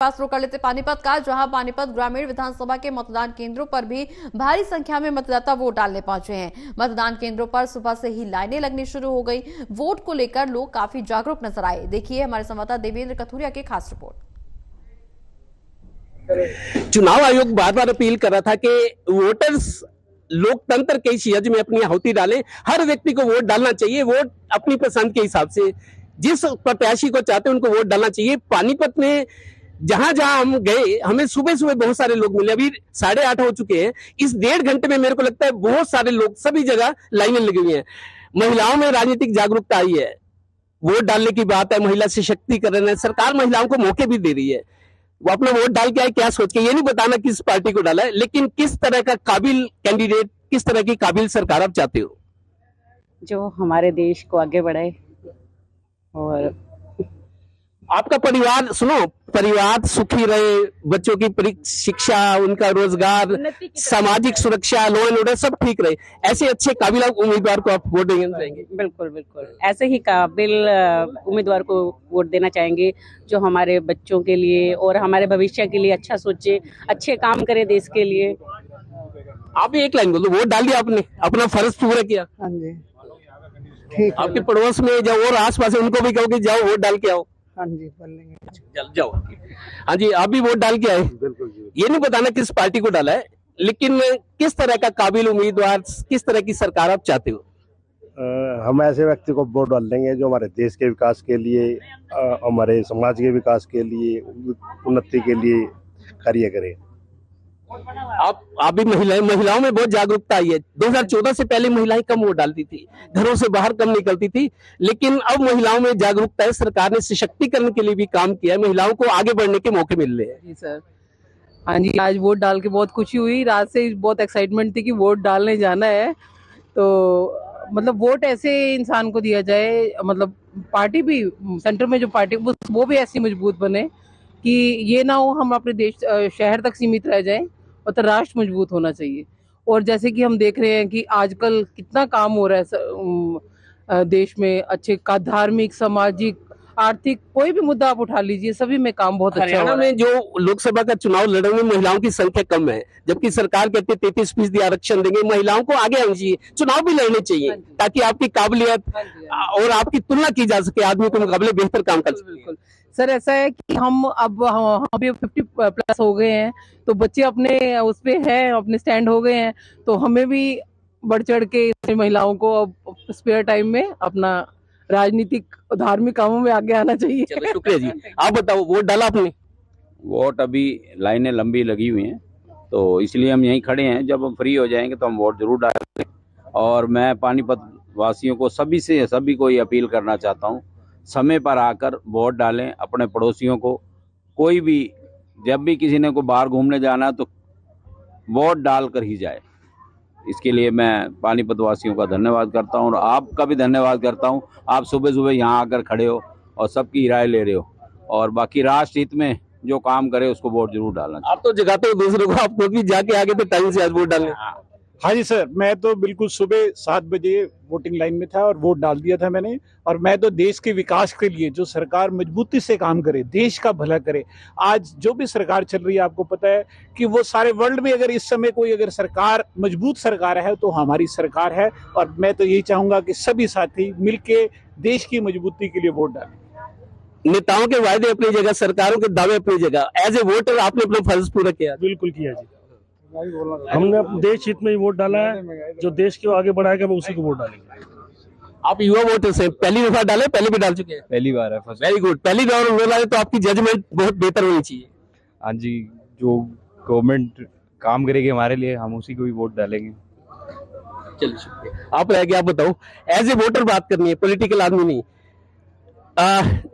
पास रुक कर लेते पानीपत का, जहां पानीपत ग्रामीण विधानसभा के मतदान केंद्रों पर भी भारी संख्या में मतदाता वोट डालने पहुंचे हैं। मतदान केंद्रों पर सुबह से ही लाइनें लगनी शुरू हो गई। वोट को लेकर लोग काफी जागरूक नजर आए। देखिए हमारे संवाददाता देवेंद्र कथुरिया की खास रिपोर्ट। चुनाव आयोग बार बार अपील कर रहा था कि वोटर्स लोकतंत्र के इस यज्ञ में अपनी आहुति डालें। हर व्यक्ति को वोट डालना चाहिए, वोट अपनी पसंद के हिसाब से जिस प्रत्याशी को चाहते हैं उनको वोट डालना चाहिए। पानीपत में जहां जहां हम गए, हमें सुबह सुबह बहुत सारे लोग मिले। अभी 8:30 हो चुके हैं। इस 1.5 घंटे में मेरे को लगता है बहुत सारे लोग, सभी जगह लाइनें लगी हुई हैं। महिलाओं में राजनीतिक जागरूकता आई है, वोट डालने की बात है, महिला सशक्तिकरण है, सरकार महिलाओं को मौके भी दे रही है। वो अपना वोट डाल के आए, क्या सोच के, ये नहीं बताना किस पार्टी को डाला है, लेकिन किस तरह का काबिल कैंडिडेट, किस तरह की काबिल सरकार आप चाहते हो जो हमारे देश को आगे बढ़ाए। और आपका परिवार, सुनो, परिवार सुखी रहे, बच्चों की शिक्षा, उनका रोजगार, सामाजिक सुरक्षा, लॉ एंड ऑर्डर सब ठीक रहे, ऐसे अच्छे काबिल उम्मीदवार को आप वोट देंगे? बिल्कुल बिल्कुल ऐसे ही काबिल उम्मीदवार को वोट देना चाहेंगे जो हमारे बच्चों के लिए और हमारे भविष्य के लिए अच्छा सोचे, अच्छे काम करे देश के लिए। आप भी एक लाइन बोलो, वोट डाल दिया आपने, अपना फर्ज पूरा किया। हाँ जी, ठीक। आपके पड़ोस में जाओ और आसपास उनको भी कहो कि जाओ वोट डाल के आओ। हाँ जी, बोल लेंगे। चल जाओ। हाँ जी, आप भी वोट डाल के आए। बिल्कुल जी। ये नहीं बताना किस पार्टी को डाला है, लेकिन किस तरह का काबिल उम्मीदवार, किस तरह की सरकार आप चाहते हो? हम ऐसे व्यक्ति को वोट डाल देंगे जो हमारे देश के विकास के लिए, हमारे समाज के विकास के लिए, उन्नति के लिए कार्य करे। आप भी महिलाओं में बहुत जागरूकता आई है। 2014 से पहले महिलाएं कम वोट डालती थी, घरों से बाहर कम निकलती थी, लेकिन अब महिलाओं में जागरूकता है। सरकार ने सशक्तिकरण के लिए भी काम किया है, महिलाओं को आगे बढ़ने के मौके मिल रहे हैं। जी सर, हाँ जी, आज वोट डाल के बहुत खुशी हुई। रात से बहुत एक्साइटमेंट थी कि वोट डालने जाना है। तो मतलब वोट ऐसे इंसान को दिया जाए, मतलब पार्टी भी, सेंटर में जो पार्टी वो भी ऐसी मजबूत बने कि ये ना हो हम अपने देश शहर तक सीमित रह जाएं, और तो राष्ट्र मजबूत होना चाहिए। और जैसे कि हम देख रहे हैं कि आजकल कितना काम हो रहा है देश में, अच्छे का धार्मिक, सामाजिक, आर्थिक, कोई भी मुद्दा आप उठा लीजिए, सभी में काम बहुत अच्छा हो रहा है। हरियाणा में जो लोकसभा का चुनाव लड़ रहे हैं महिलाओं की संख्या कम है, जबकि सरकार कहती है 33% आरक्षण देंगे। महिलाओं को आगे आना चाहिए, चुनाव भी लड़ने चाहिए, ताकि आपकी काबिलियत और आपकी तुलना की जा सके, आदमी के मुकाबले बेहतर काम कर सके। बिल्कुल सर, ऐसा है कि हम अभी 50+ हो गए हैं, तो बच्चे अपने उस पे हैं, अपने स्टैंड हो गए हैं, तो हमें भी बढ़ चढ़ के महिलाओं को अब स्पेयर टाइम में अपना राजनीतिक धार्मिक कामों में आगे आना चाहिए। चलो शुक्रिया जी। आप बताओ, वोट डाला आपने? वोट अभी लाइनें लंबी लगी हुई हैं, तो इसलिए हम यहीं खड़े हैं। जब हम फ्री हो जाएंगे तो हम वोट जरूर डालेंगे। और मैं पानीपत वासियों को सभी को ये अपील करना चाहता हूँ, समय पर आकर वोट डालें। अपने पड़ोसियों को, कोई भी जब भी किसी ने को बाहर घूमने जाना है तो वोट डाल कर ही जाए। इसके लिए मैं पानीपत वासियों का धन्यवाद करता हूँ और आपका भी धन्यवाद करता हूँ। आप सुबह सुबह यहाँ आकर खड़े हो और सबकी राय ले रहे हो, और बाकी राष्ट्र हित में जो काम करे उसको वोट जरूर डालना। आप तो जगाते हो दूसरों को, आप खुद भी जाके आगे तो टाइम से आज वोट डालने। हाँ जी सर, मैं तो बिल्कुल सुबह 7 बजे वोटिंग लाइन में था और वोट डाल दिया था मैंने। और मैं तो देश के विकास के लिए, जो सरकार मजबूती से काम करे, देश का भला करे। आज जो भी सरकार चल रही है, आपको पता है कि वो सारे वर्ल्ड में अगर इस समय कोई अगर सरकार, मजबूत सरकार है, तो हमारी सरकार है। और मैं तो यही चाहूंगा कि सभी साथी मिलके देश की मजबूती के लिए वोट डालें। नेताओं के वायदे अपनी जगह, सरकारों के दावे अपनी जगह, एज ए वोटर आपने अपना फर्ज पूरा किया। बिल्कुल किया जी, हमने देश हित में ही वोट डाला है। जो देश को आगे बढ़ाएगा वो उसी को वोट डालेंगे। आप युवा वोटर्स हैं, पहली दफा डाले? पहले भी डाल चुके हैं? पहली बार है। Very good. पहली बार वोट डाले तो आपकी जजमेंट बहुत बेहतर होनी चाहिए। हाँ जी, जो गवर्नमेंट काम करेगी हमारे लिए, हम उसी को भी वोट डालेंगे। चलिए शुक्रिया। आप रह गए, आप बताओ, एज ए वोटर बात करनी है, पॉलिटिकल आदमी नहीं।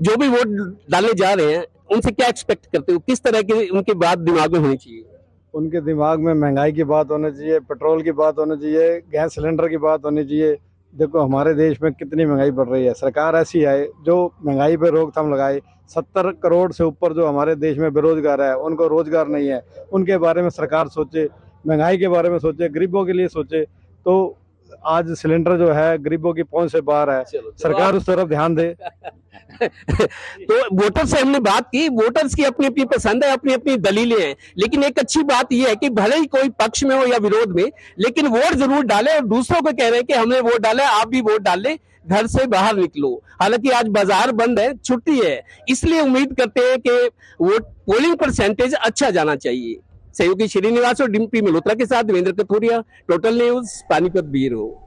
जो भी वोट डालने जा रहे हैं उनसे क्या एक्सपेक्ट करते हो, किस तरह की उनकी बात दिमाग में होनी चाहिए? उनके दिमाग में महंगाई की बात होनी चाहिए, पेट्रोल की बात होनी चाहिए, गैस सिलेंडर की बात होनी चाहिए। देखो हमारे देश में कितनी महंगाई बढ़ रही है, सरकार ऐसी आए जो महंगाई पे रोकथाम लगाए। 70 करोड़ से ऊपर जो हमारे देश में बेरोजगार है, उनको रोजगार नहीं है, उनके बारे में सरकार सोचे, महंगाई के बारे में सोचे, गरीबों के लिए सोचे। तो आज सिलेंडर जो है गरीबों की पहुंच से बाहर है, सरकार उस तरफ ध्यान दे। तो वोटर से हमने बात की, वोटर्स की अपनी अपनी पसंद है, अपनी अपनी दलीलें हैं, लेकिन एक अच्छी बात यह है कि भले ही कोई पक्ष में हो या विरोध में, लेकिन वोट जरूर डाले और दूसरों को कह रहे हैं कि हमने वोट डाला, आप भी वोट डाल लें, घर से बाहर निकलो। हालांकि आज बाजार बंद है, छुट्टी है, इसलिए उम्मीद करते हैं कि वोट पोलिंग परसेंटेज अच्छा जाना चाहिए। सहयोगी श्रीनिवास और डिम्पी मल्होत्रा के साथ Devendra Kathuria, total news, Panipat bureau.